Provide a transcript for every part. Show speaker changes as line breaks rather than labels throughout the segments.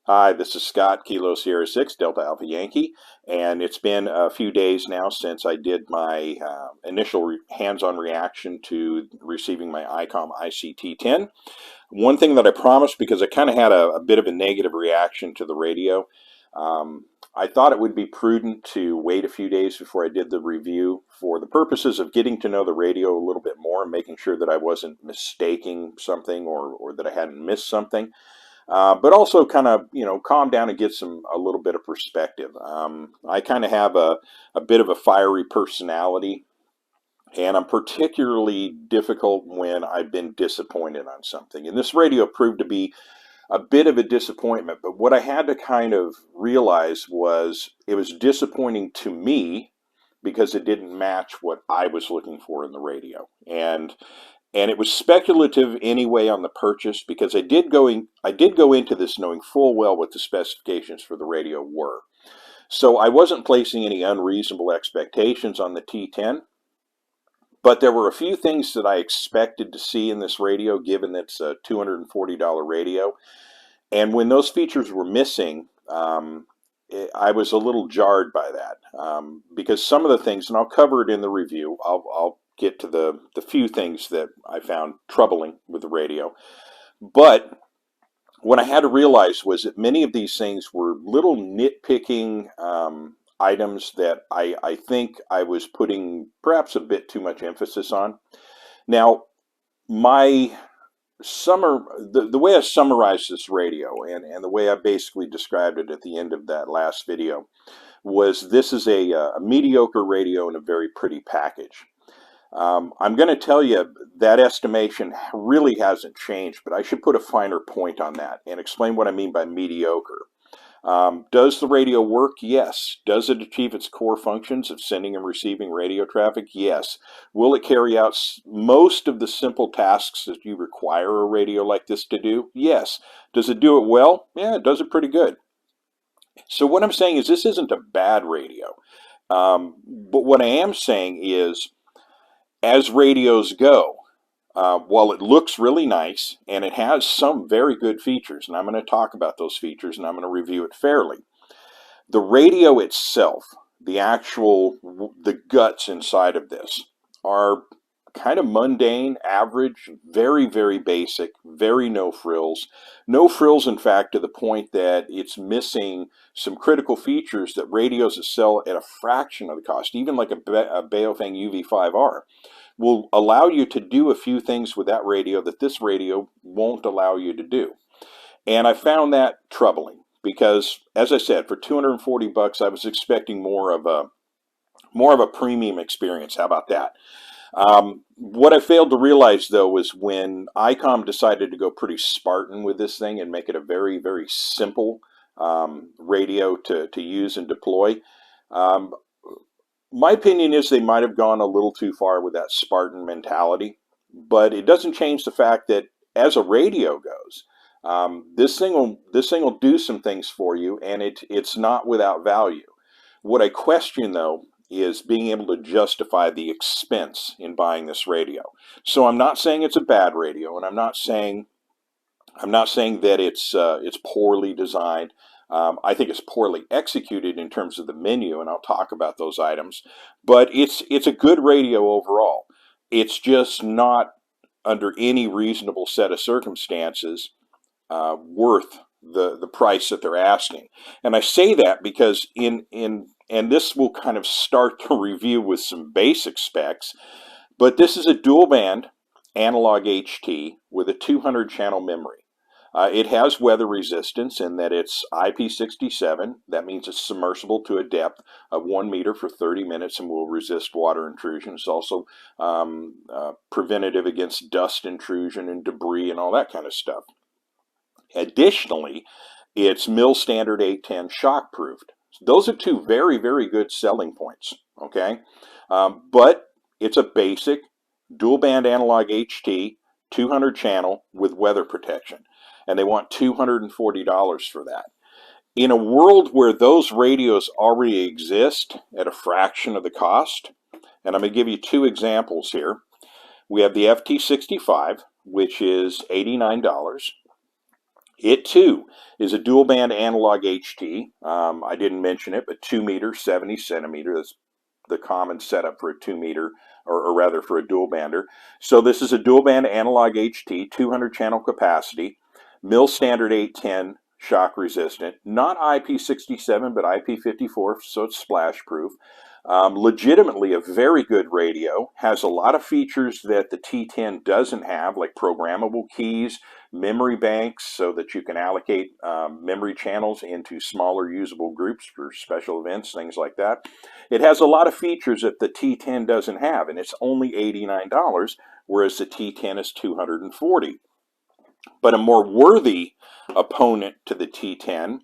Hi, this is Scott, Kilo Sierra 6, Delta Alpha Yankee, and it's been a few days now since I did my initial hands-on reaction to receiving my ICOM IC-T10. One thing that I promised, because I kind of had a bit of a negative reaction to the radio, I thought it would be prudent to wait a few days before I did the review for the purposes of getting to know the radio a little bit more and making sure that I wasn't mistaking something or that I hadn't missed something. But also kind of, calm down and get a little bit of perspective. I kind of have a bit of a fiery personality, and I'm particularly difficult when I've been disappointed on something. And this radio proved to be a bit of a disappointment. But what I had to kind of realize was it was disappointing to me because it didn't match what I was looking for in the radio. And it was speculative anyway on the purchase because I did go into this knowing full well what the specifications for the radio were. So I wasn't placing any unreasonable expectations on the T10, but there were a few things that I expected to see in this radio, given that it's a $240 radio. And when those features were missing, I was a little jarred by that because some of the things, and I'll cover it in the review, I'll get to the few things that I found troubling with the radio. But what I had to realize was that many of these things were little nitpicking items that I think I was putting perhaps a bit too much emphasis on. Now, my the way I summarized this radio and the way I basically described it at the end of that last video was this is a mediocre radio in a very pretty package. I'm going to tell you that estimation really hasn't changed, but I should put a finer point on that and explain what I mean by mediocre. Does the radio work? Yes. Does it achieve its core functions of sending and receiving radio traffic? Yes. Will it carry out most of the simple tasks that you require a radio like this to do? Yes. Does it do it well? Yeah, it does it pretty good. So what I'm saying is this isn't a bad radio. But what I am saying is, as radios go, while it looks really nice and it has some very good features, and I'm going to talk about those features and I'm going to review it fairly, the radio itself, the guts inside of this are kind of mundane, average, very, very basic, very no frills. No frills, in fact, to the point that it's missing some critical features that radios that sell at a fraction of the cost, even like a Baofeng UV5R, will allow you to do a few things with that radio that this radio won't allow you to do. And I found that troubling because, as I said, for 240 bucks, I was expecting more of a premium experience. How about that? What I failed to realize, though, was when ICOM decided to go pretty Spartan with this thing and make it a very, very simple radio to use and deploy. My opinion is they might have gone a little too far with that Spartan mentality, but it doesn't change the fact that as a radio goes, this thing will do some things for you, and it's not without value. What I question, though, is being able to justify the expense in buying this radio. So I'm not saying it's a bad radio, and I'm not saying that it's poorly designed. I think it's poorly executed in terms of the menu, and I'll talk about those items. But it's a good radio overall. It's just not, under any reasonable set of circumstances, worth the price that they're asking. And I say that because and this will kind of start the review with some basic specs, but this is a dual band analog HT with a 200 channel memory. It has weather resistance in that it's IP67. That means it's submersible to a depth of 1 meter for 30 minutes and will resist water intrusion. It's also preventative against dust intrusion and debris and all that kind of stuff. Additionally, it's mil standard 810 shock proofed. Those are two very, very good selling points, okay? But it's a basic dual band analog HT, 200 channel with weather protection. And they want $240 for that. In a world where those radios already exist at a fraction of the cost, and I'm going to give you two examples here. We have the FT65, which is $89. It too is a dual band analog HT. I didn't mention it, but 2 meter, 70 centimeter. That's the common setup for a 2 meter, or rather for a dual bander. So this is a dual band analog HT, 200 channel capacity, mil standard 810 shock resistant, not IP67 but IP54, so it's splash proof. Legitimately a very good radio, has a lot of features that the T10 doesn't have, like programmable keys, memory banks so that you can allocate memory channels into smaller usable groups for special events, things like that. It has a lot of features that the T10 doesn't have, and it's only $89, whereas the T10 is $240. But a more worthy opponent to the T10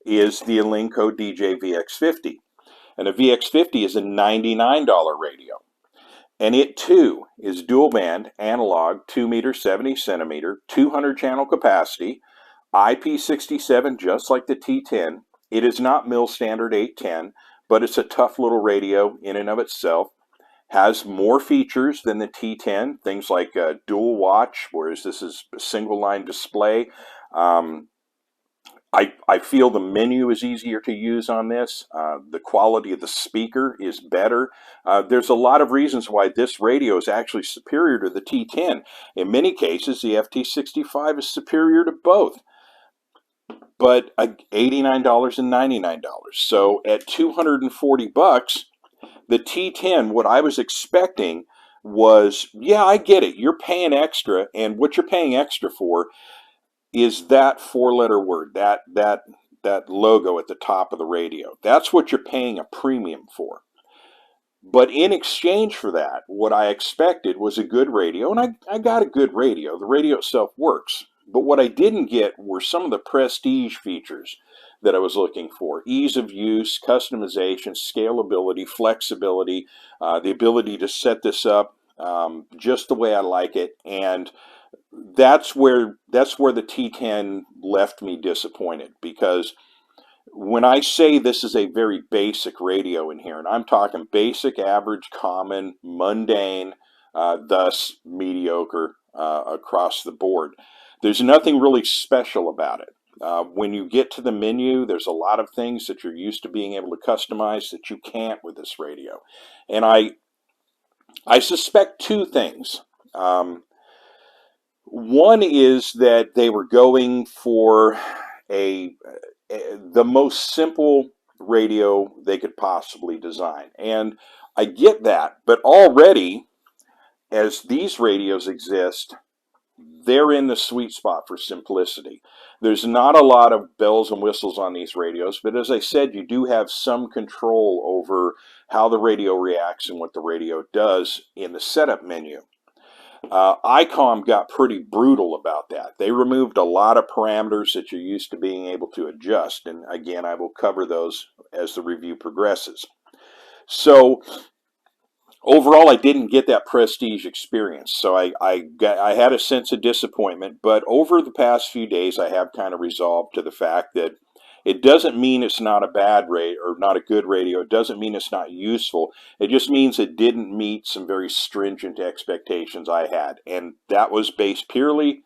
is the Elinco DJ VX50. And a VX50 is a $99 radio. And it too is dual band, analog, 2 meter, 70 centimeter, 200 channel capacity, IP67 just like the T10. It is not mil standard 810, but it's a tough little radio in and of itself. Has more features than the T10, things like dual watch, whereas this is a single line display. I feel the menu is easier to use on this. The quality of the speaker is better. There's a lot of reasons why this radio is actually superior to the T10. In many cases, the FT65 is superior to both. But $89 and $99. So at $240, the T10, what I was expecting was, yeah, I get it. You're paying extra, and what you're paying extra for is that four-letter word, that logo at the top of the radio. That's what you're paying a premium for. But in exchange for that, what I expected was a good radio, and I got a good radio. The radio itself works. But what I didn't get were some of the prestige features that I was looking for. Ease of use, customization, scalability, flexibility, the ability to set this up just the way I like it, and that's where the T10 left me disappointed, because when I say this is a very basic radio in here, and I'm talking basic, average, common, mundane, thus mediocre across the board, there's nothing really special about it. When you get to the menu, there's a lot of things that you're used to being able to customize that you can't with this radio. And I suspect two things. One is that they were going for the most simple radio they could possibly design. And I get that, but already, as these radios exist, they're in the sweet spot for simplicity. There's not a lot of bells and whistles on these radios, but as I said, you do have some control over how the radio reacts and what the radio does in the setup menu. ICOM got pretty brutal about that. They removed a lot of parameters that you're used to being able to adjust, and again, I will cover those as the review progresses. So overall, I didn't get that prestige experience, so I had a sense of disappointment, but over the past few days, I have kind of resolved to the fact that it doesn't mean it's not a bad radio or not a good radio. It doesn't mean it's not useful. It just means it didn't meet some very stringent expectations I had. And that was based purely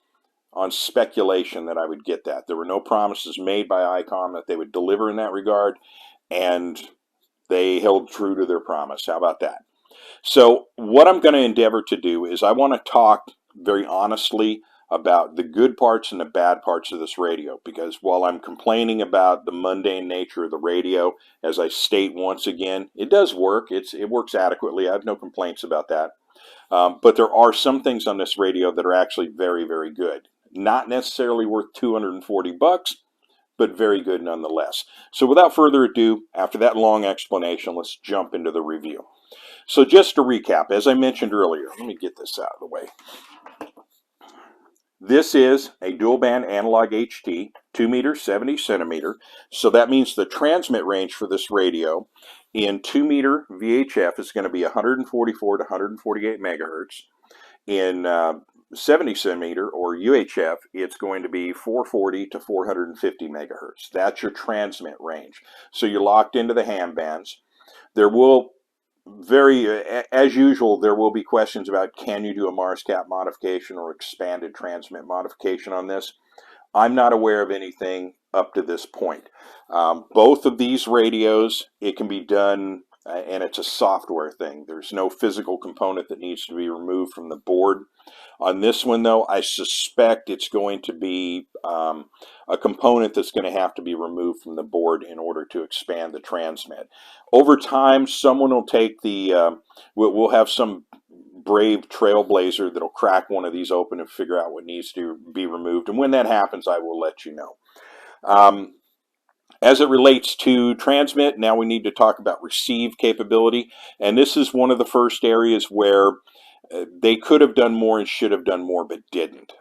on speculation that I would get that. There were no promises made by ICOM that they would deliver in that regard. And they held true to their promise. How about that? So what I'm going to endeavor to do is I want to talk very honestly about the good parts and the bad parts of this radio, because while I'm complaining about the mundane nature of the radio, as I state once again, it does work. It works adequately. I have no complaints about that. But there are some things on this radio that are actually very, very good. Not necessarily worth $240, but very good nonetheless. So without further ado, after that long explanation, let's jump into the review. So just to recap, as I mentioned earlier, let me get this out of the way. This is a dual band analog HT, 2 meter, 70 centimeter. So that means the transmit range for this radio in 2 meter VHF is going to be 144 to 148 megahertz. In 70 centimeter or UHF, it's going to be 440 to 450 megahertz. That's your transmit range. So you're locked into the ham bands. There will as usual, there will be questions about, can you do a Mars cap modification or expanded transmit modification on this? I'm not aware of anything up to this point. Both of these radios, it can be done, and it's a software thing. There's no physical component that needs to be removed from the board. On this one, though, I suspect it's going to be a component that's going to have to be removed from the board in order to expand the transmit. Over time, someone will take the, we'll have some brave trailblazer that'll crack one of these open and figure out what needs to be removed. And when that happens, I will let you know. As it relates to transmit, now we need to talk about receive capability. And this is one of the first areas where they could have done more and should have done more, but didn't.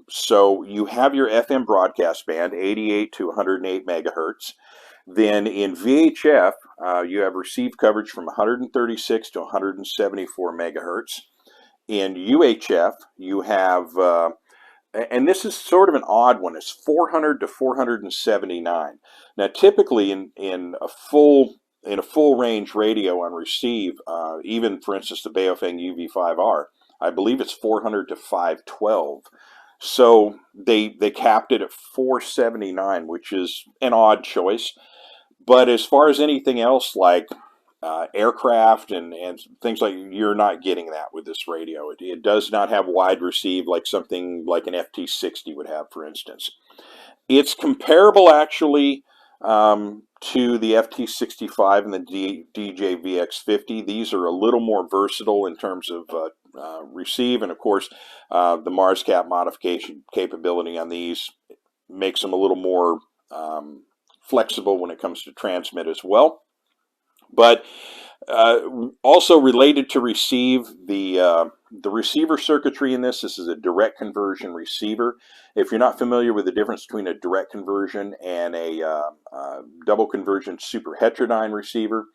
So you have your FM broadcast band, 88 to 108 megahertz. Then in VHF, you have receive coverage from 136 to 174 megahertz. In UHF, you have, and this is sort of an odd one, it's 400 to 479. Now, typically in a full range radio on receive, even for instance the Baofeng UV5R, I believe it's 400 to 512. So they capped it at 479, which is an odd choice. But as far as anything else like aircraft and things like, you're not getting that with this radio. It does not have wide receive like something like an FT60 would have, for instance. It's comparable actually to the FT65 and the DJ VX50. These are a little more versatile in terms of receive, and of course the MarsCap modification capability on these makes them a little more flexible when it comes to transmit as well. But also related to receive, the receiver circuitry in this is a direct conversion receiver. If you're not familiar with the difference between a direct conversion and a double conversion super heterodyne receiver,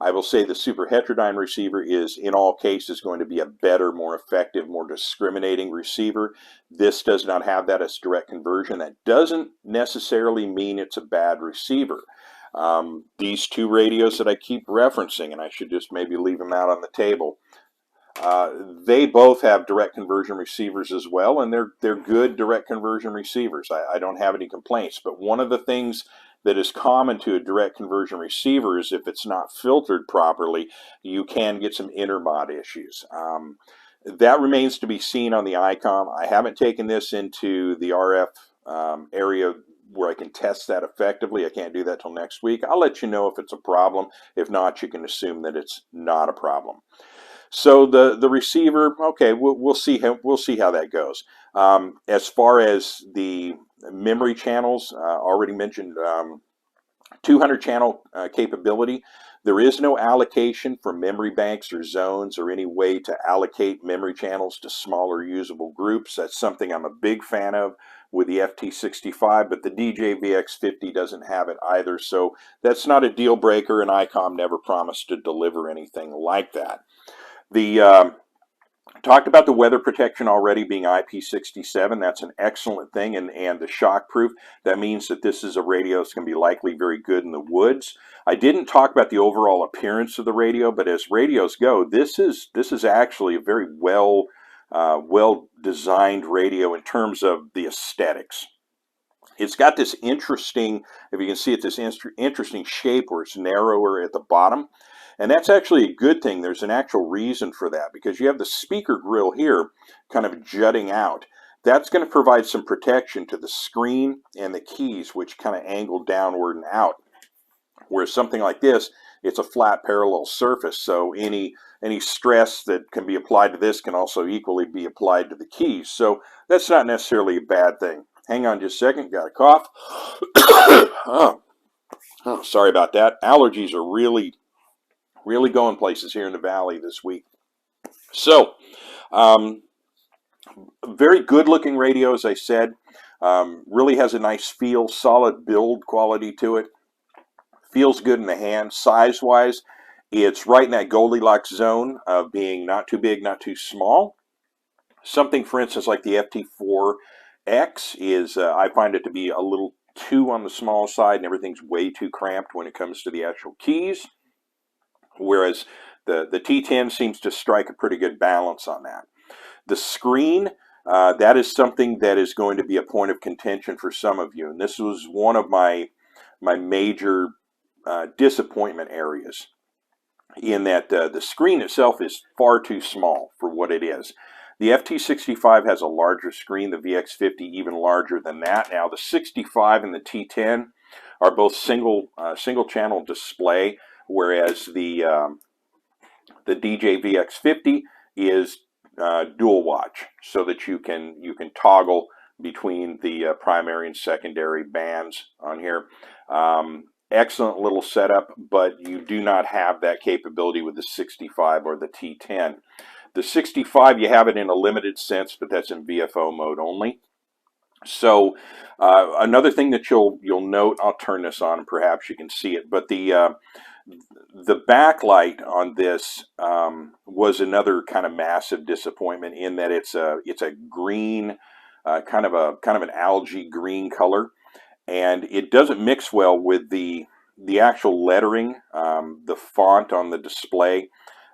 I will say the super heterodyne receiver is in all cases going to be a better, more effective, more discriminating receiver. This does not have that as direct conversion. That doesn't necessarily mean it's a bad receiver. These two radios that I keep referencing, and I should just maybe leave them out on the table, they both have direct conversion receivers as well, and they're good direct conversion receivers. I don't have any complaints, but one of the things that is common to a direct conversion receiver is if it's not filtered properly, you can get some intermod issues. That remains to be seen on the ICOM. I haven't taken this into the RF area where I can test that effectively. I can't do that till next week. I'll let you know if it's a problem. If not, you can assume that it's not a problem. So the receiver, okay, we'll see how that goes. As far as the memory channels, already mentioned 200 channel capability. There is no allocation for memory banks or zones or any way to allocate memory channels to smaller usable groups. That's something I'm a big fan of with the FT65, but the DJ VX50 doesn't have it either. So that's not a deal breaker, and ICOM never promised to deliver anything like that. The talked about the weather protection already being IP67. That's an excellent thing, and the shock proof. That means that this is a radio that's going to be likely very good in the woods. I didn't talk about the overall appearance of the radio, but as radios go, this is actually a very well designed radio in terms of the aesthetics. It's got this interesting, if you can see it, this interesting shape where it's narrower at the bottom. And that's actually a good thing. There's an actual reason for that, because you have the speaker grill here kind of jutting out. That's going to provide some protection to the screen and the keys, which kind of angle downward and out. Whereas something like this, it's a flat parallel surface, so any stress that can be applied to this can also equally be applied to the keys. So that's not necessarily a bad thing. Hang on just a second, got a cough. Oh, sorry about that. Allergies are really going places here in the valley this week. So, very good looking radio, as I said. Really has a nice feel, solid build quality to it. Feels good in the hand. Size wise, it's right in that Goldilocks zone of being not too big, not too small. Something, for instance, like the FT4X is, I find it to be a little too on the small side, and everything's way too cramped when it comes to the actual keys. Whereas the T10 seems to strike a pretty good balance on that. The screen, That is something that is going to be a point of contention for some of you. And this was one of my major disappointment areas, in that the screen itself is far too small for what it is. The FT65 has a larger screen, the VX50 even larger than that. Now the 65 and the T10 are both single channel display, whereas the DJ VX50 is dual watch, so that you can toggle between the primary and secondary bands on here. Excellent little setup, but you do not have that capability with the 65 or the T10. The 65, you have it in a limited sense, but that's in VFO mode only. So another thing that you'll note, I'll turn this on and perhaps you can see it, but the backlight on this was another kind of massive disappointment, in that it's a green, kind of an algae green color, and it doesn't mix well with the actual lettering, the font on the display.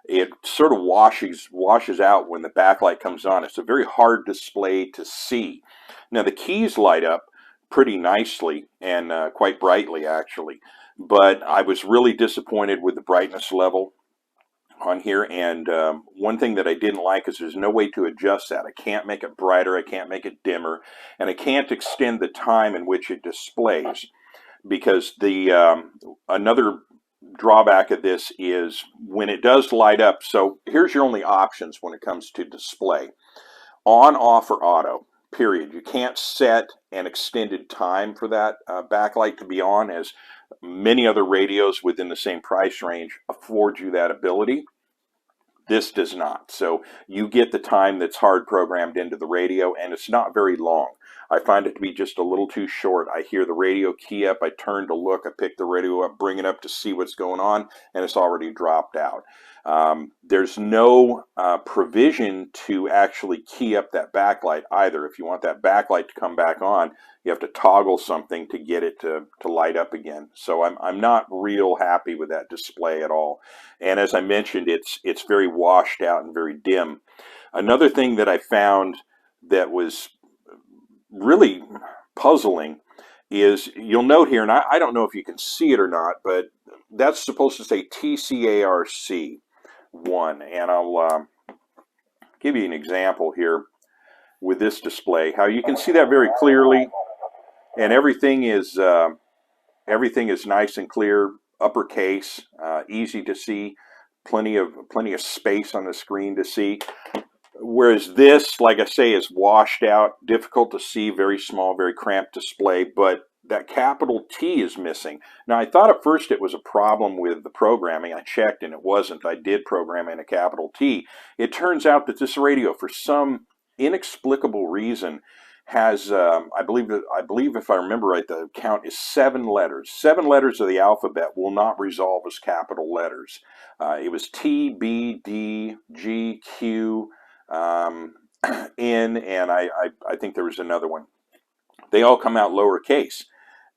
It sort of washes out when the backlight comes on. It's a very hard display to see. Now the keys light up pretty nicely and quite brightly actually, but I was really disappointed with the brightness level on here. And one thing that I didn't like is there's no way to adjust that. I can't make it brighter, I can't make it dimmer, and I can't extend the time in which it displays, because the another drawback of this is when it does light up. So here's your only options when it comes to display: on, off, or auto, period. You can't set an extended time for that backlight to be on, as many other radios within the same price range afford you that ability. This does not. So you get the time that's hard programmed into the radio, and it's not very long. I find it to be just a little too short. I hear the radio key up, I turn to look, I pick the radio up, bring it up to see what's going on, and it's already dropped out. There's no provision to actually key up that backlight either. If you want that backlight to come back on, you have to toggle something to get it to light up again. So I'm not real happy with that display at all. And as I mentioned, it's very washed out and very dim. Another thing that I found that was really puzzling is, you'll note here, and I don't know if you can see it or not, but that's supposed to say TCARC 1. And I'll give you an example here with this display, how you can see that very clearly, and everything is nice and clear, uppercase, easy to see, plenty of space on the screen to see. Whereas this, like I say, is washed out, difficult to see, very small, very cramped display, but that capital T is missing. Now, I thought at first it was a problem with the programming. I checked and it wasn't. I did program in a capital T. It turns out that this radio, for some inexplicable reason, has, I believe if I remember right, the count is 7 letters. 7 letters of the alphabet will not resolve as capital letters. It was T, B, D, G, Q, N, and I think there was another one. They all come out lowercase,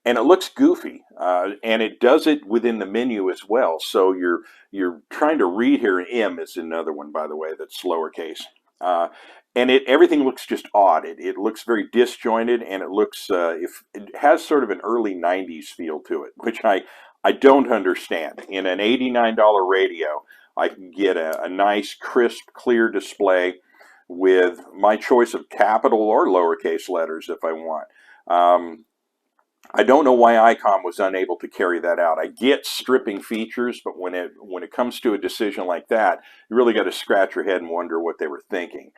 and it looks goofy, and it does it within the menu as well. So you're trying to read here. M is another one, by the way, that's lowercase, and everything looks just odd. It looks very disjointed, and it looks if it has sort of an early 90s feel to it, which I don't understand. In an $89 radio, I can get a nice, crisp, clear display with my choice of capital or lowercase letters if I want. I don't know why ICOM was unable to carry that out. I get stripping features, but when it comes to a decision like that, you really got to scratch your head and wonder what they were thinking.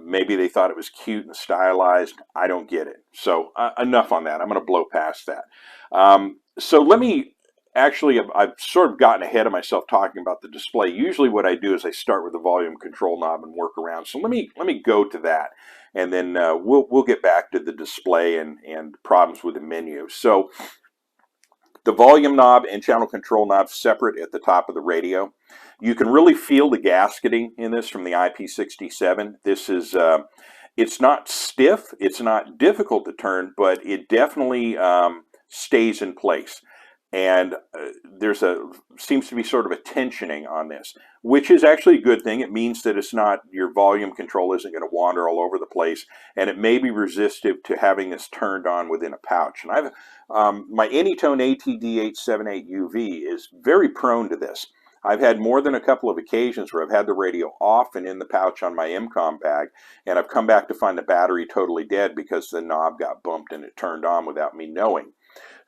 Maybe they thought it was cute and stylized. I don't get it. So enough on that. I'm going to blow past that. So let me actually, I've sort of gotten ahead of myself talking about the display. Usually what I do is I start with the volume control knob and work around. So let me go to that, and then we'll get back to the display and problems with the menu. So the volume knob and channel control knob separate at the top of the radio. You can really feel the gasketing in this from the IP67. This is, it's not stiff, it's not difficult to turn, but it definitely stays in place. And seems to be sort of a tensioning on this, which is actually a good thing. It means that it's not, your volume control isn't going to wander all over the place, and it may be resistive to having this turned on within a pouch. And my Anytone ATD878UV is very prone to this. I've had more than a couple of occasions where I've had the radio off and in the pouch on my IMCOM bag, and I've come back to find the battery totally dead because the knob got bumped and it turned on without me knowing.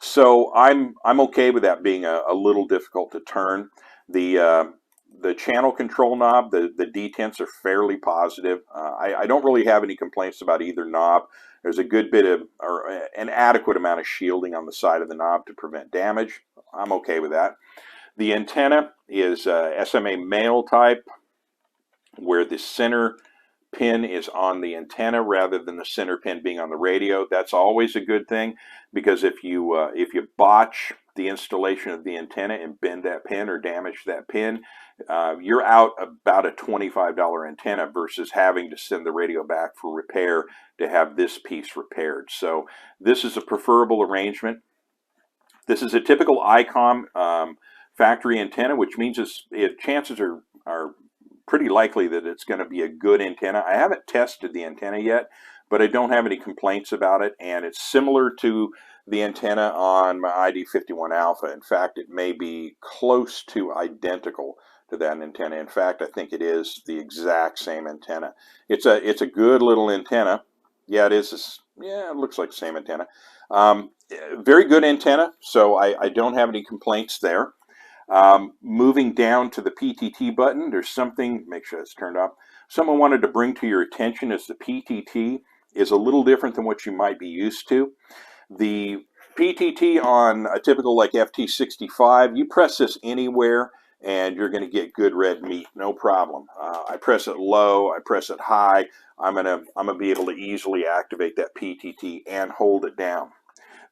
So I'm okay with that being a little difficult to turn. The channel control knob, the detents are fairly positive. I don't really have any complaints about either knob. There's a good bit of, or an adequate amount of shielding on the side of the knob to prevent damage. I'm okay with that. The antenna is SMA male type, where the center pin is on the antenna rather than the center pin being on the radio. That's always a good thing, because if you botch the installation of the antenna and bend that pin or damage that pin, you're out about a $25 antenna versus having to send the radio back for repair to have this piece repaired. So this is a preferable arrangement. This is a typical ICOM factory antenna, which means chances are pretty likely that it's going to be a good antenna. I haven't tested the antenna yet, but I don't have any complaints about it, and it's similar to the antenna on my ID51 Alpha. In fact, it may be close to identical to that antenna. In fact, I think it is the exact same antenna. It's a good little antenna. Yeah, it is. Yeah, it looks like the same antenna. Very good antenna, so I don't have any complaints there. Moving down to the PTT button, there's something, make sure it's turned off, someone wanted to bring to your attention is the PTT is a little different than what you might be used to. The PTT on a typical like FT65, you press this anywhere and you're going to get good red meat, no problem. I press it low, I press it high, I'm gonna be able to easily activate that PTT and hold it down.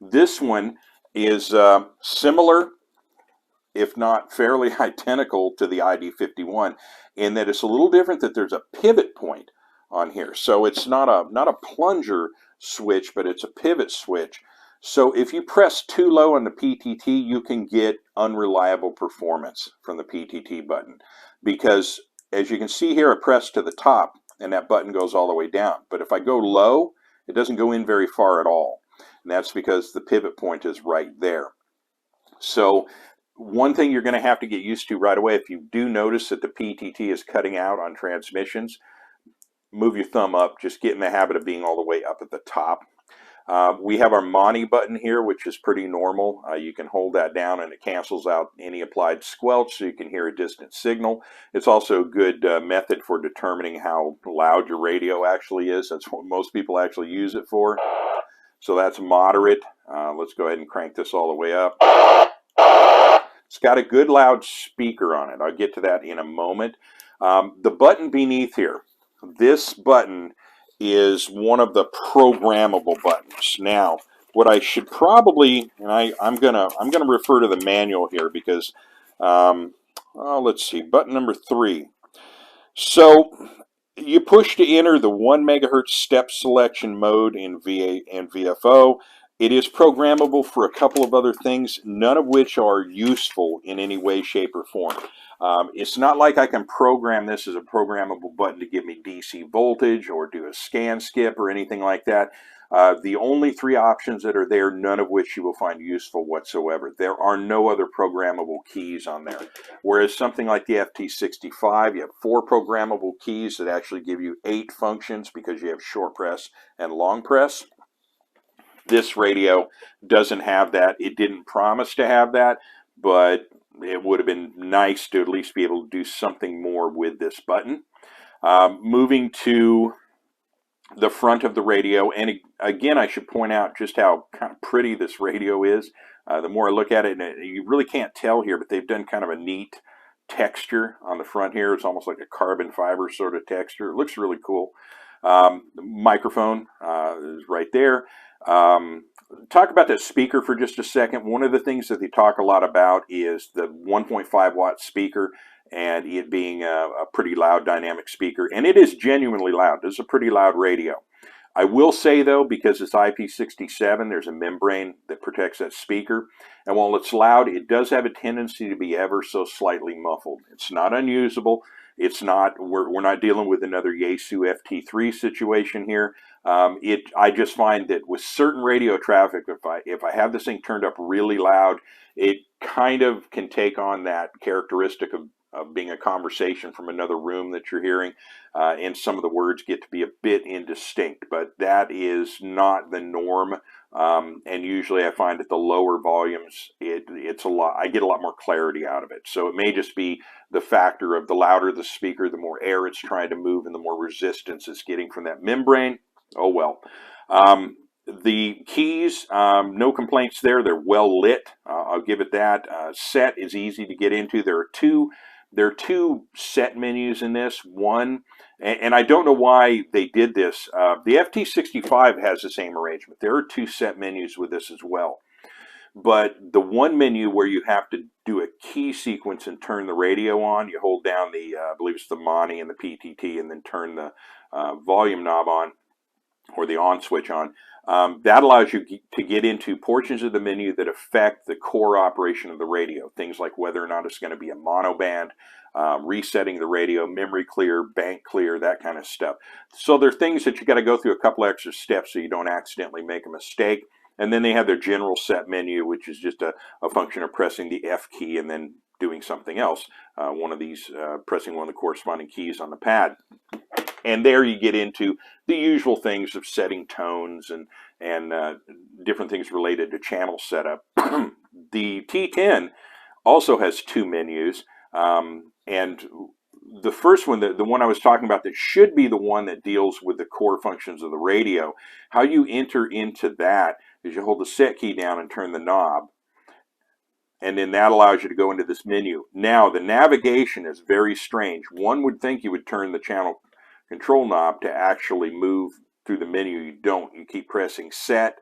This one is similar, if not fairly identical to the ID51, in that it's a little different, that there's a pivot point on here. So it's not a plunger switch, but it's a pivot switch. So if you press too low on the PTT, you can get unreliable performance from the PTT button, because as you can see here, I press to the top and that button goes all the way down. But if I go low, it doesn't go in very far at all. And that's because the pivot point is right there. So one thing you're going to have to get used to right away, if you do notice that the PTT is cutting out on transmissions, move your thumb up. Just get in the habit of being all the way up at the top. We have our Monty button here, which is pretty normal. You can hold that down and it cancels out any applied squelch, so you can hear a distant signal. It's also a good method for determining how loud your radio actually is. That's what most people actually use it for. So that's moderate. Let's go ahead and crank this all the way up. It's got a good loud speaker on it. I'll get to that in a moment. The button beneath here, this button is one of the programmable buttons. Now, what I should probably, and I'm gonna refer to the manual here, because let's see, button number 3. So you push to enter the 1 megahertz step selection mode in VA and VFO. It is programmable for a couple of other things, none of which are useful in any way, shape, or form. It's not like I can program this as a programmable button to give me DC voltage or do a scan skip or anything like that. The only 3 options that are there, none of which you will find useful whatsoever. There are no other programmable keys on there. Whereas something like the FT65, you have 4 programmable keys that actually give you 8 functions, because you have short press and long press. This radio doesn't have that. It didn't promise to have that, but it would have been nice to at least be able to do something more with this button. Moving to the front of the radio, and again, I should point out just how kind of pretty this radio is. The more I look at it, and you really can't tell here, but they've done kind of a neat texture on the front here. It's almost like a carbon fiber sort of texture. It looks really cool. The microphone is right there. Talk about that speaker for just a second. One of the things that they talk a lot about is the 1.5 watt speaker, and it being a pretty loud dynamic speaker, and it is genuinely loud. This is a pretty loud radio. I will say though, because it's IP67, there's a membrane that protects that speaker. And while it's loud, it does have a tendency to be ever so slightly muffled. It's not unusable. It's not, we're not dealing with another Yaesu FT3 situation here. I just find that with certain radio traffic, if I have this thing turned up really loud, it kind of can take on that characteristic of being a conversation from another room that you're hearing, and some of the words get to be a bit indistinct, but that is not the norm. And usually I find at the lower volumes, it's a lot, I get a lot more clarity out of it. So it may just be the factor of the louder the speaker, the more air it's trying to move and the more resistance it's getting from that membrane. Oh well. The keys, no complaints there. They're well lit. I'll give it that. Set is easy to get into. There are two set menus in this. One, and I don't know why they did this. The FT65 has the same arrangement. There are two set menus with this as well. But the one menu where you have to do a key sequence and turn the radio on, you hold down the, I believe it's the Moni and the PTT, and then turn the volume knob on, or the on switch on. That allows you to get into portions of the menu that affect the core operation of the radio. Things like whether or not it's going to be a monoband, resetting the radio, memory clear, bank clear, that kind of stuff. So there are things that you got to go through a couple extra steps so you don't accidentally make a mistake. And then they have their general set menu, which is just a function of pressing the F key and then doing something else. One of these, pressing one of the corresponding keys on the pad. And there you get into the usual things of setting tones and different things related to channel setup. The T10 also has two menus, and the first one, the one I was talking about, that should be the one that deals with the core functions of the radio. How you enter into that is you hold the set key down and turn the knob, and then that allows you to go into this menu. Now the navigation is very strange. One would think you would turn the channel control knob to actually move through the menu. You don't. You keep pressing set,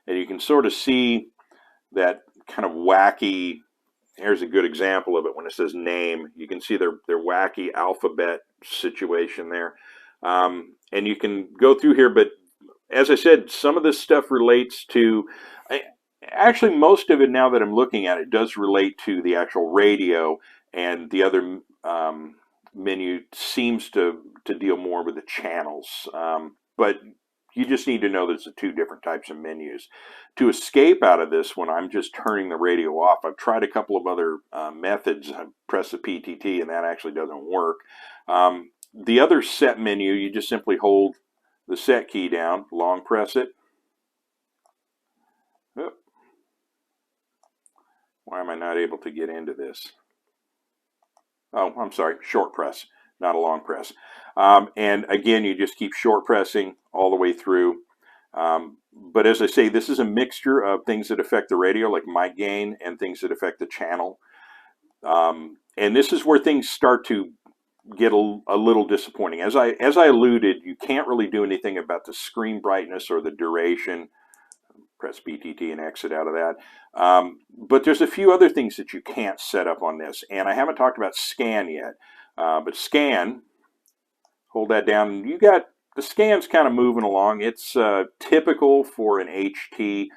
and you can sort of see that kind of wacky, here's a good example of it when it says name. You can see their wacky alphabet situation there. And you can go through here, but as I said, some of this stuff relates to, actually most of it, now that I'm looking at it, does relate to the actual radio, and the other menu seems to deal more with the channels. But you just need to know there's two different types of menus. To escape out of this when I'm just turning the radio off, I've tried a couple of other methods. I press the PTT and that actually doesn't work. The other set menu, you just simply hold the set key down, long press it. Oh. Why am I not able to get into this? Oh, I'm sorry, short press, not a long press. And again, you just keep short pressing all the way through. But as I say, this is a mixture of things that affect the radio, like mic gain, and things that affect the channel. And this is where things start to get a little disappointing. As I alluded, you can't really do anything about the screen brightness or the duration. Press PTT and exit out of that. But there's a few other things that you can't set up on this, and I haven't talked about scan yet. But scan, hold that down. You got the scan's kind of moving along. It's typical for an HT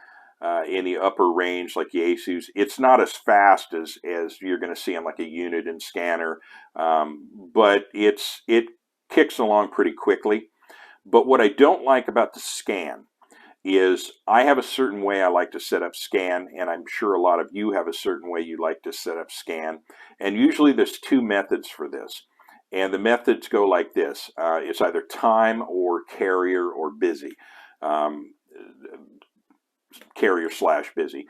in the upper range, like Yaesu's. It's not as fast as you're going to see on like a Uniden scanner, but it kicks along pretty quickly. But what I don't like about the scan is I have a certain way I like to set up scan, and I'm sure a lot of you have a certain way you like to set up scan. And usually there's two methods for this. And the methods go like this. It's either time or carrier or busy. Carrier / busy.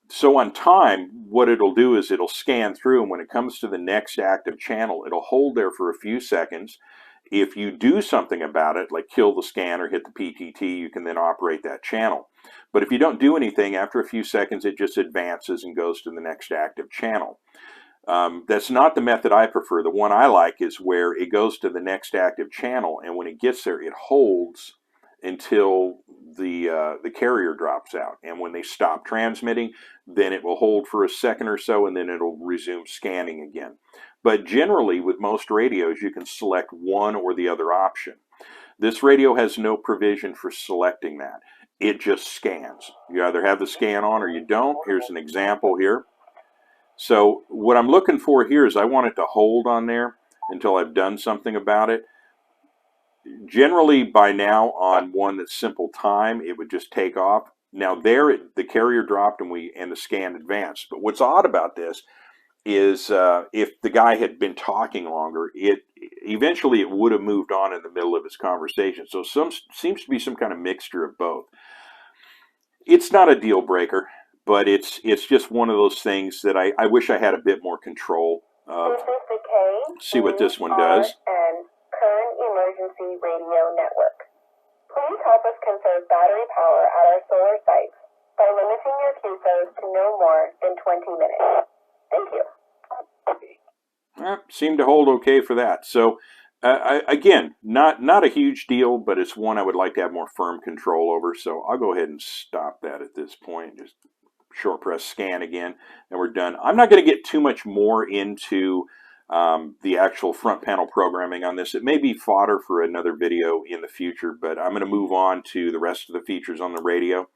So on time, what it'll do is it'll scan through, and when it comes to the next active channel, it'll hold there for a few seconds. If you do something about it, like kill the scan or hit the PTT, you can then operate that channel. But if you don't do anything, after a few seconds, it just advances and goes to the next active channel. That's not the method I prefer. The one I like is where it goes to the next active channel, and when it gets there, it holds until the carrier drops out. And when they stop transmitting, then it will hold for a second or so, and then it'll resume scanning again. But generally, with most radios, you can select one or the other option. This radio has no provision for selecting that. It just scans. You either have the scan on or you don't. Here's an example here. So what I'm looking for here is I want it to hold on there until I've done something about it. Generally, by now, on one that's simple time, it would just take off. Now there, the carrier dropped and the scan advanced. But what's odd about this is if the guy had been talking longer, eventually it would have moved on in the middle of his conversation. So seems to be some kind of mixture of both. It's not a deal breaker, but it's just one of those things that I wish I had a bit more control of. See what this one does.
Current Emergency Radio Network. Please help us conserve battery power at our solar sites by limiting your QSOs to no more than 20 minutes. Thank you.
Seemed to hold okay for that. So again, not a huge deal, but it's one I would like to have more firm control over. So I'll go ahead and stop that at this point. Just short press scan again, and we're done. I'm not going to get too much more into the actual front panel programming on this. It may be fodder for another video in the future, but I'm going to move on to the rest of the features on the radio.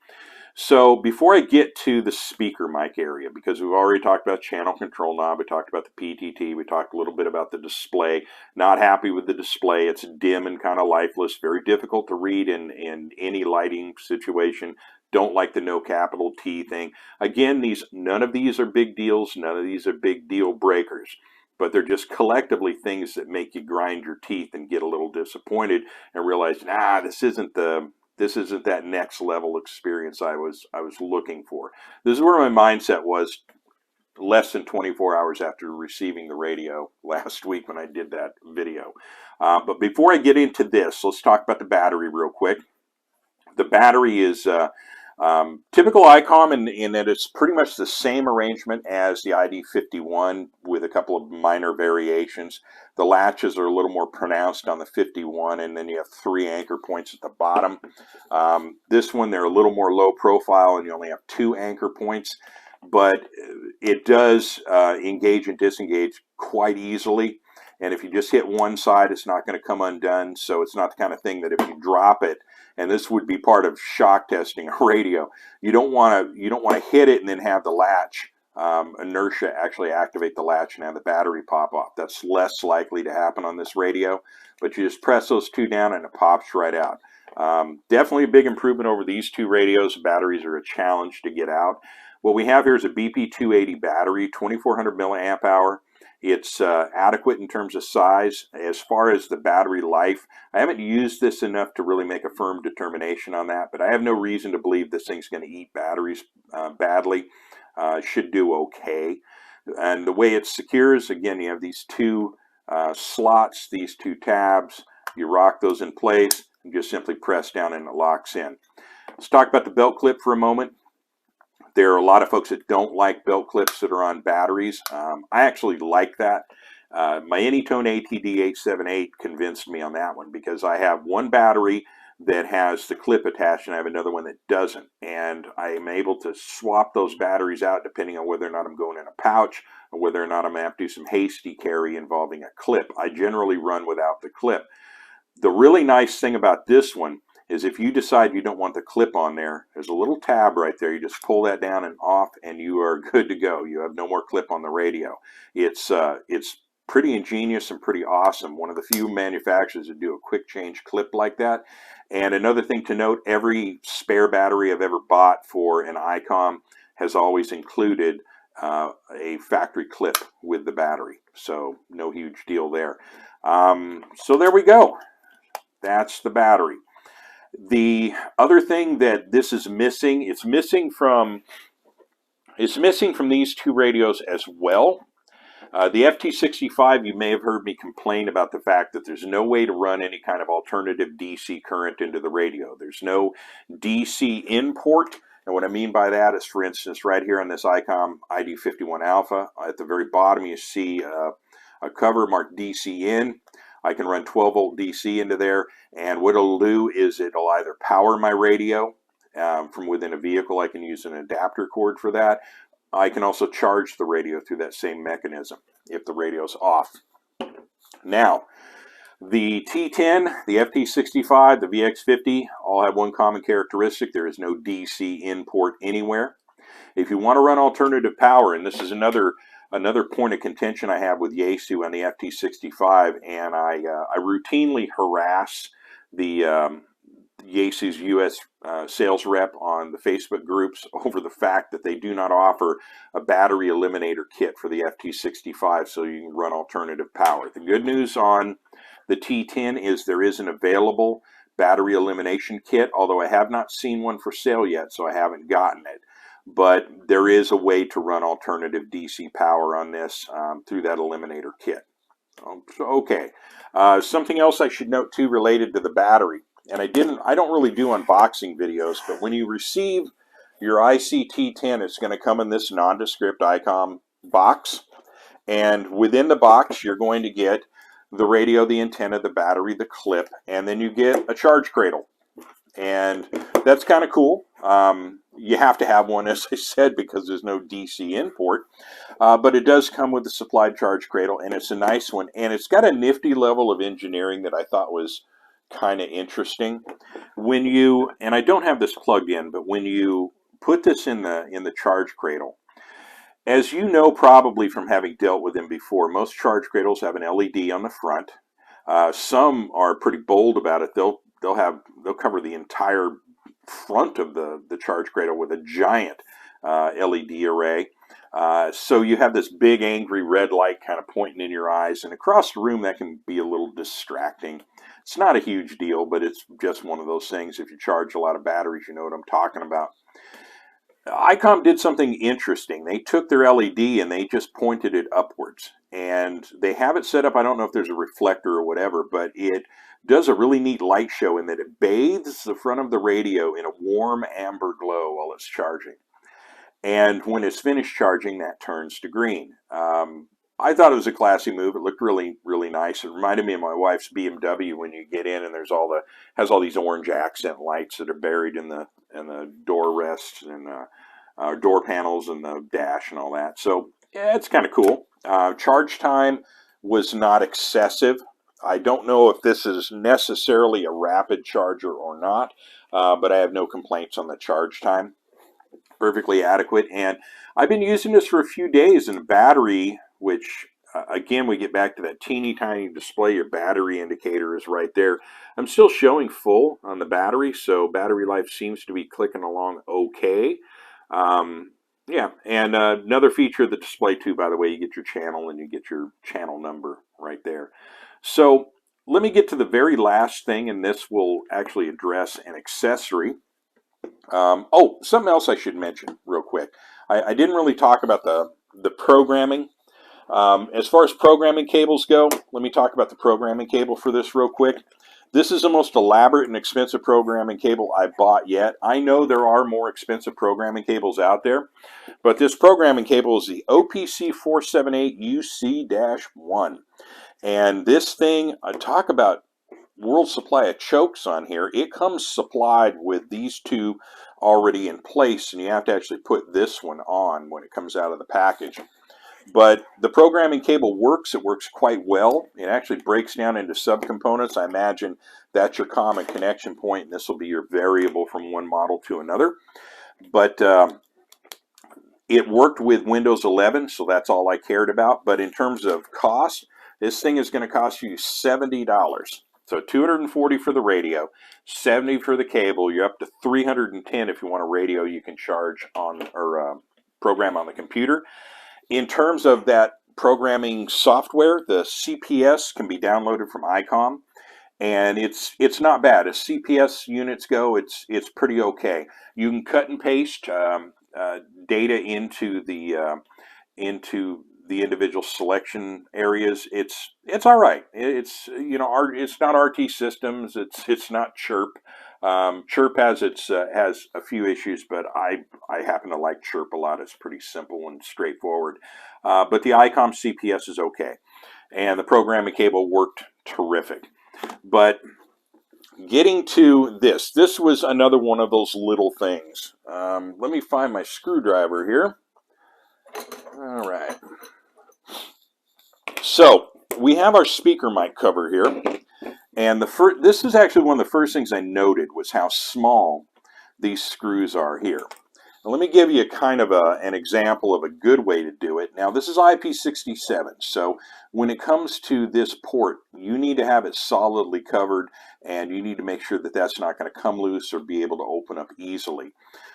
So before I get to the speaker mic area, because we've already talked about channel control knob, we talked about the PTT, we talked a little bit about the display. Not happy with the display. It's dim and kind of lifeless, very difficult to read in any lighting situation. Don't like the no capital T thing. Again, none of these are big deals. None of these are big deal breakers. But they're just collectively things that make you grind your teeth and get a little disappointed and realize, this isn't that next level experience I was looking for. This is where my mindset was less than 24 hours after receiving the radio last week when I did that video. But before I get into this, let's talk about the battery real quick. The battery is typical ICOM in that it's pretty much the same arrangement as the ID51 with a couple of minor variations. The latches are a little more pronounced on the 51, and then you have 3 anchor points at the bottom. This one, they're a little more low profile, and you only have 2 anchor points, but it does engage and disengage quite easily. And if you just hit one side, it's not going to come undone. So it's not the kind of thing that if you drop it, and this would be part of shock testing a radio, you don't want to hit it and then have the latch inertia actually activate the latch and have the battery pop off. That's less likely to happen on this radio. But you just press those 2 down and it pops right out. Definitely a big improvement over these 2 radios. Batteries are a challenge to get out. What we have here is a BP280 battery, 2400 milliamp hour. It's adequate in terms of size. As far as the battery life, I haven't used this enough to really make a firm determination on that, but I have no reason to believe this thing's going to eat batteries badly. Should do okay. And the way it secures, again, you have these 2 slots, these 2 tabs. You rock those in place and just simply press down and it locks in. Let's talk about the belt clip for a moment. There are a lot of folks that don't like belt clips that are on batteries. I actually like that. My Anytone ATD878 convinced me on that one because I have one battery that has the clip attached and I have another one that doesn't. And I am able to swap those batteries out depending on whether or not I'm going in a pouch or whether or not I'm going to have to do some hasty carry involving a clip. I generally run without the clip. The really nice thing about this one is if you decide you don't want the clip on there, there's a little tab right there. You just pull that down and off and you are good to go. You have no more clip on the radio. It's pretty ingenious and pretty awesome. One of the few manufacturers that do a quick change clip like that. And another thing to note, every spare battery I've ever bought for an ICOM has always included a factory clip with the battery. So no huge deal there. So there we go. That's the battery. The other thing that this is missing, it's missing from these 2 radios as well. The FT65, you may have heard me complain about the fact that there's no way to run any kind of alternative DC current into the radio. There's no DC import. And what I mean by that is, for instance, right here on this ICOM ID51 Alpha, at the very bottom you see a cover marked DC in. I can run 12 volt DC into there, and what it'll do is it'll either power my radio from within a vehicle. I can use an adapter cord for that. I can also charge the radio through that same mechanism if the radio's off. Now, The T10, the FT65, the VX50 all have one common characteristic. There is no DC in port anywhere. If you want to run alternative power, and this is another point of contention I have with Yaesu on the FT65, and I routinely harass the Yaesu's U.S. Sales rep on the Facebook groups over the fact that they do not offer a battery eliminator kit for the FT65 so you can run alternative power. The good news on the T10 is there is an available battery elimination kit, although I have not seen one for sale yet, so I haven't gotten it. But there is a way to run alternative DC power on this through that eliminator kit. Okay, something else I should note too related to the battery, and I don't really do unboxing videos, but when you receive your IC-T10, it's going to come in this nondescript ICOM box, and within the box you're going to get the radio, the antenna, the battery, the clip, and then you get a charge cradle. And that's kind of cool. You have to have one, as I said, because there's no DC import. But it does come with a supplied charge cradle, and it's a nice one. And it's got a nifty level of engineering that I thought was kind of interesting. When you, and I don't have this plugged in, but when you put this in the charge cradle, as you know probably from having dealt with them before, most charge cradles have an LED on the front. Some are pretty bold about it. They'll cover the entire front of the charge cradle with a giant LED array. So you have this big angry red light kind of pointing in your eyes, and across the room that can be a little distracting. It's not a huge deal, but it's just one of those things. If you charge a lot of batteries, you know what I'm talking about. ICOM did something interesting. They took their LED and they just pointed it upwards, and they have it set up. I don't know if there's a reflector or whatever, but it does a really neat light show in that it bathes the front of the radio in a warm amber glow while it's charging. And when it's finished charging, that turns to green. I thought it was a classy move. It looked really, really nice. It reminded me of my wife's BMW when you get in and there's has all these orange accent lights that are buried in the door rests and door panels and the dash and all that. So yeah, it's kind of cool. Charge time was not excessive. I don't know if this is necessarily a rapid charger or not, but I have no complaints on the charge time. Perfectly adequate, and I've been using this for a few days, and the battery, which again we get back to that teeny tiny display, your battery indicator is right there. I'm still showing full on the battery, so battery life seems to be clicking along okay. Yeah, and another feature of the display too, by the way, you get your channel and you get your channel number right there. So let me get to the very last thing, and this will actually address an accessory. Oh, something else I should mention real quick. I didn't really talk about the programming. As far as programming cables go, let me talk about the programming cable for this real quick. This is the most elaborate and expensive programming cable I bought yet. I know there are more expensive programming cables out there, but this programming cable is the OPC478UC-1. And this thing, talk about world supply of chokes on here. It comes supplied with these two already in place, and you have to actually put this one on when it comes out of the package. But the programming cable works. It works quite well. It actually breaks down into subcomponents. I imagine that's your common connection point, and this will be your variable from one model to another. But it worked with Windows 11, so that's all I cared about. But in terms of cost, this thing is going to cost you $70. So $240 for the radio, $70 for the cable. You're up to $310 if you want a radio you can charge on or program on the computer. In terms of that programming software, the CPS can be downloaded from ICOM, and it's not bad. As CPS units go, it's pretty okay. You can cut and paste data into the individual selection areas. It's all right. It's it's not RT Systems. It's not Chirp. Chirp has a few issues, but I happen to like Chirp a lot. It's pretty simple and straightforward. But the ICOM CPS is okay, and the programming cable worked terrific. But getting to this was another one of those little things. Let me find my screwdriver here. All right. So we have our speaker mic cover here, And this is actually one of the first things I noted was how small these screws are here. Now, let me give you kind of an example of a good way to do it. Now, this is IP67, so when it comes to this port, you need to have it solidly covered, and you need to make sure that that's not going to come loose or be able to open up easily.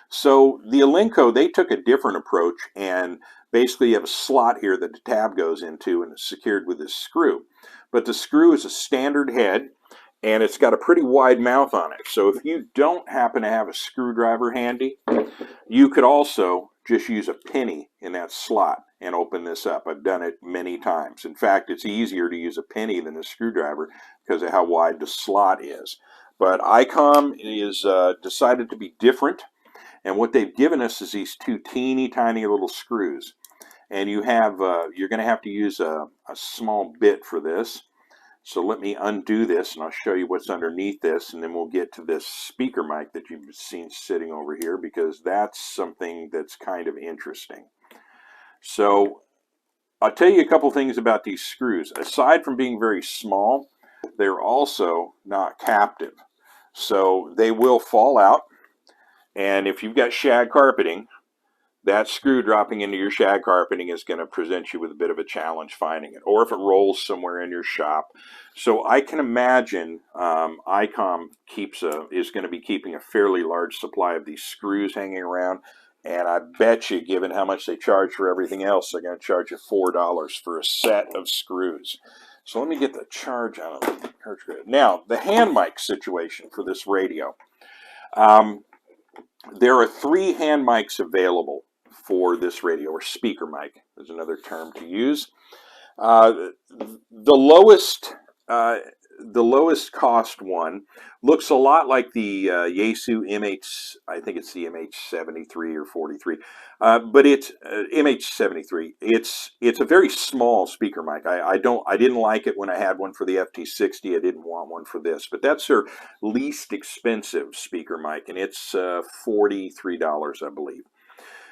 So the Elenco, they took a different approach, and basically you have a slot here that the tab goes into, and it's secured with this screw. But the screw is a standard head, and it's got a pretty wide mouth on it. So if you don't happen to have a screwdriver handy, you could also just use a penny in that slot and open this up. I've done it many times. In fact, it's easier to use a penny than a screwdriver because of how wide the slot is. But ICOM is decided to be different, and what they've given us is these two teeny tiny little screws. And you have you're going to have to use a small bit for this. So let me undo this, and I'll show you what's underneath this, and then we'll get to this speaker mic that you've seen sitting over here, because that's something that's kind of interesting. So I'll tell you a couple things about these screws. Aside from being very small, they're also not captive. So they will fall out, and if you've got shag carpeting, that screw dropping into your shag carpeting is going to present you with a bit of a challenge finding it, or if it rolls somewhere in your shop. So I can imagine ICOM is going to be keeping a fairly large supply of these screws hanging around, and I bet you, given how much they charge for everything else, they're going to charge you $4 for a set of screws. So let me get the charge out of the charge grid. Now, the hand mic situation for this radio. There are 3 hand mics available for this radio, or speaker mic is another term to use. The lowest cost one looks a lot like the Yaesu MH, I think it's the MH73 or 43, but it's MH73. It's a very small speaker mic. I didn't like it when I had one for the FT60. I didn't want one for this, but that's their least expensive speaker mic, and it's $43, I believe.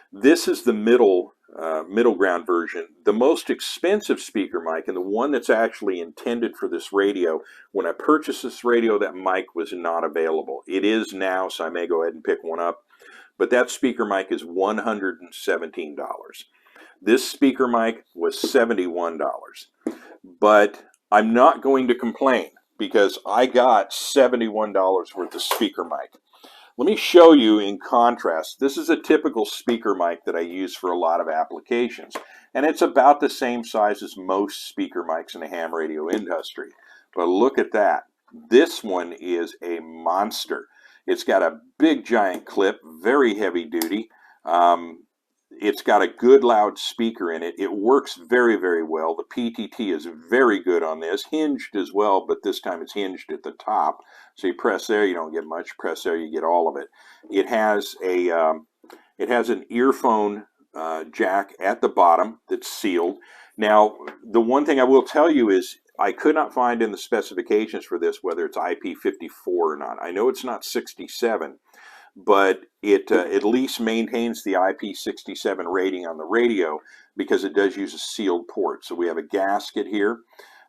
This is the middle ground version. The most expensive speaker mic, and the one that's actually intended for this radio. When I purchased this radio, that mic was not available. It is now, so I may go ahead and pick one up. But that speaker mic is $117. This speaker mic was $71. But I'm not going to complain, because I got $71 worth of speaker mic. Let me show you in contrast. This is a typical speaker mic that I use for a lot of applications, and it's about the same size as most speaker mics in the ham radio industry. But look at that. This one is a monster. It's got a big giant clip, very heavy duty. It's got a good loud speaker in it. It works very, very well. The PTT is very good on this. Hinged as well, but this time it's hinged at the top. So you press there, you don't get much. Press there, you get all of it. It has an earphone jack at the bottom that's sealed. Now, the one thing I will tell you is I could not find in the specifications for this whether it's IP54 or not. I know it's not 67. But it at least maintains the IP67 rating on the radio, because it does use a sealed port. So we have a gasket here.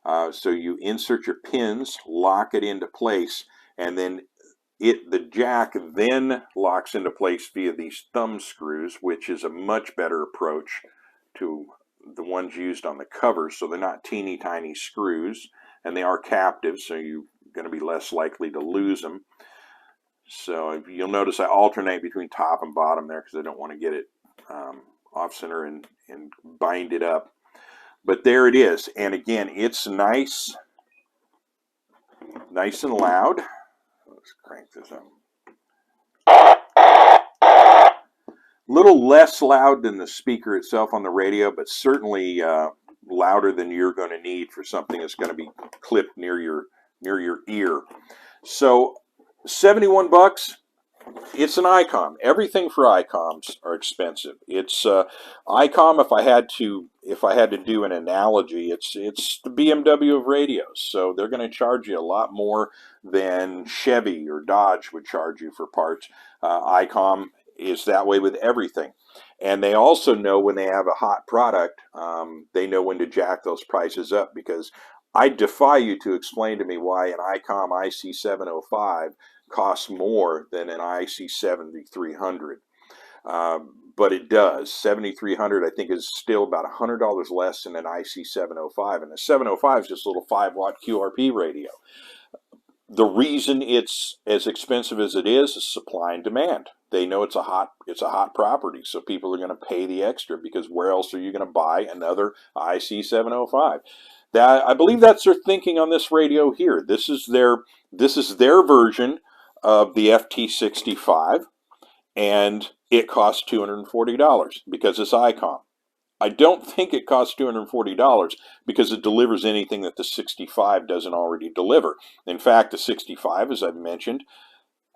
So you insert your pins, lock it into place, and then the jack then locks into place via these thumb screws, which is a much better approach to the ones used on the covers. So they're not teeny tiny screws, and they are captive, so you're going to be less likely to lose them. So you'll notice I alternate between top and bottom there, because I don't want to get it off center and bind it up. But there it is. And again, it's nice and loud. Let's crank this up. A little less loud than the speaker itself on the radio, but certainly louder than you're going to need for something that's going to be clipped near your ear. So 71 bucks. It's an ICOM. Everything for ICOMs are expensive. It's ICOM. If I had to do an analogy, it's the BMW of radios. So they're going to charge you a lot more than Chevy or Dodge would charge you for parts. ICOM is that way with everything, and they also know when they have a hot product. They know when to jack those prices up, because I defy you to explain to me why an ICOM IC-705 costs more than an IC-7300. But it does. 7300, I think, is still about $100 less than an IC-705. And the 705 is just a little 5-watt QRP radio. The reason it's as expensive as it is supply and demand. They know it's a hot property, so people are going to pay the extra, because where else are you going to buy another IC-705? That, I believe that's their thinking on this radio here. This is their version of the FT65, and it costs $240 because it's ICOM. I don't think it costs $240 because it delivers anything that the 65 doesn't already deliver. In fact, the 65, as I've mentioned,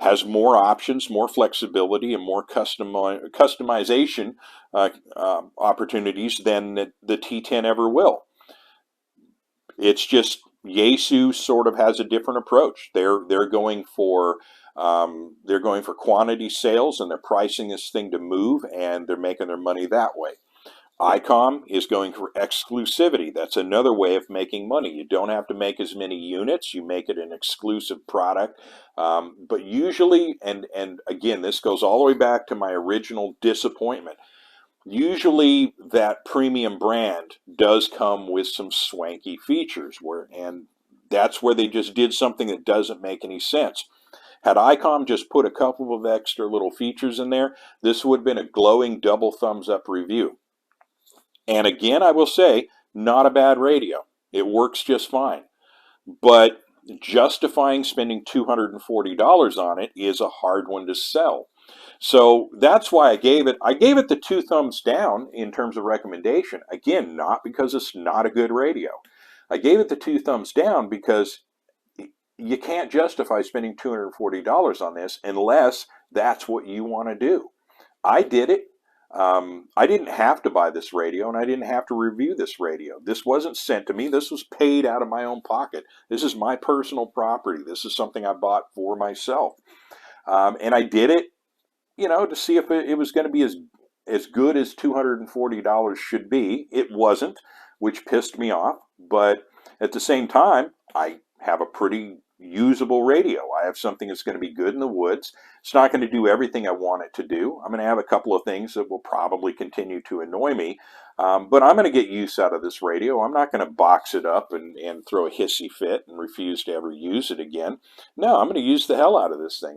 has more options, more flexibility, and more customization opportunities than the T10 ever will. It's just Yaesu sort of has a different approach. They're going for quantity sales, and they're pricing this thing to move, and they're making their money that way. ICOM is going for exclusivity. That's another way of making money. You don't have to make as many units. You make it an exclusive product. But usually, and again, this goes all the way back to my original disappointment, usually that premium brand does come with some swanky features, and that's where they just did something that doesn't make any sense. Had ICOM just put a couple of extra little features in there, this would have been a glowing double thumbs up review. And again, I will say, not a bad radio. It works just fine. But justifying spending $240 on it is a hard one to sell. So that's why I gave it the 2 thumbs down in terms of recommendation. Again, not because it's not a good radio. I gave it the 2 thumbs down because you can't justify spending $240 on this unless that's what you want to do. I did it. I didn't have to buy this radio, and I didn't have to review this radio. This wasn't sent to me. This was paid out of my own pocket. This is my personal property. This is something I bought for myself. And I did it, to see if it was going to be as good as $240 should be. It wasn't, which pissed me off. But at the same time, I have a pretty usable radio. I have something that's going to be good in the woods. It's not going to do everything I want it to do. I'm going to have a couple of things that will probably continue to annoy me, but I'm going to get use out of this radio. I'm not going to box it up and throw a hissy fit and refuse to ever use it again. No, I'm going to use the hell out of this thing.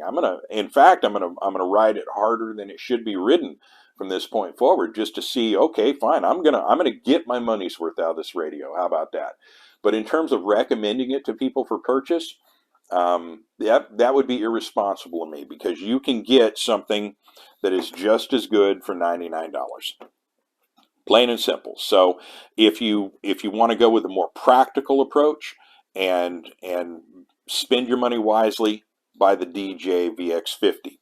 In fact, I'm going to ride it harder than it should be ridden from this point forward, just to see, okay, fine, I'm going to get my money's worth out of this radio. How about that? But in terms of recommending it to people for purchase, that would be irresponsible of me, because you can get something that is just as good for $99. Plain and simple. So if you want to go with a more practical approach and spend your money wisely, buy the DJ VX50.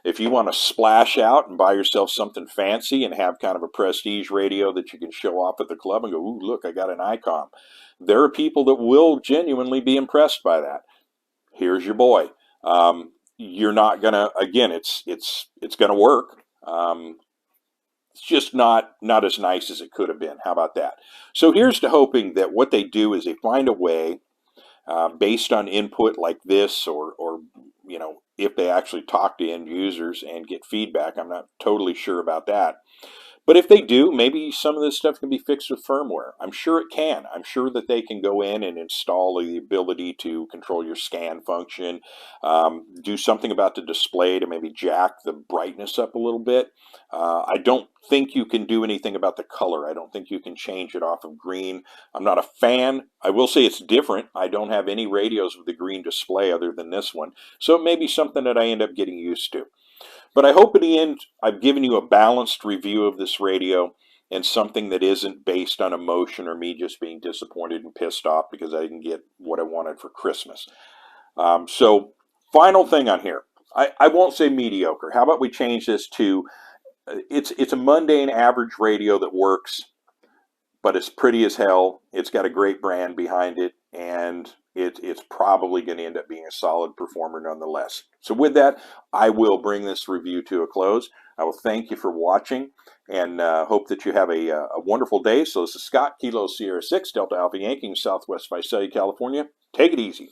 If you want to splash out and buy yourself something fancy and have kind of a prestige radio that you can show off at the club and go, ooh, look, I got an ICOM. There are people that will genuinely be impressed by that. Here's your boy. You're not gonna, again, it's gonna work. It's just not as nice as it could have been. How about that? So here's to hoping that what they do is they find a way, based on input like this, or if they actually talk to end users and get feedback. I'm not totally sure about that. But if they do, maybe some of this stuff can be fixed with firmware. I'm sure it can. I'm sure that they can go in and install the ability to control your scan function, do something about the display to maybe jack the brightness up a little bit. I don't think you can do anything about the color. I don't think you can change it off of green. I'm not a fan. I will say it's different. I don't have any radios with a green display other than this one. So it may be something that I end up getting used to. But I hope in the end I've given you a balanced review of this radio, and something that isn't based on emotion or me just being disappointed and pissed off because I didn't get what I wanted for Christmas. So final thing on here. I won't say mediocre. How about we change this to, it's a mundane average radio that works, but it's pretty as hell. It's got a great brand behind it, and it's probably going to end up being a solid performer nonetheless. So with that, I will bring this review to a close. I will thank you for watching, and hope that you have a wonderful day. So this is Scott, Kilo Sierra 6, Delta Alpha Yankee, Southwest Visalia, California. Take it easy.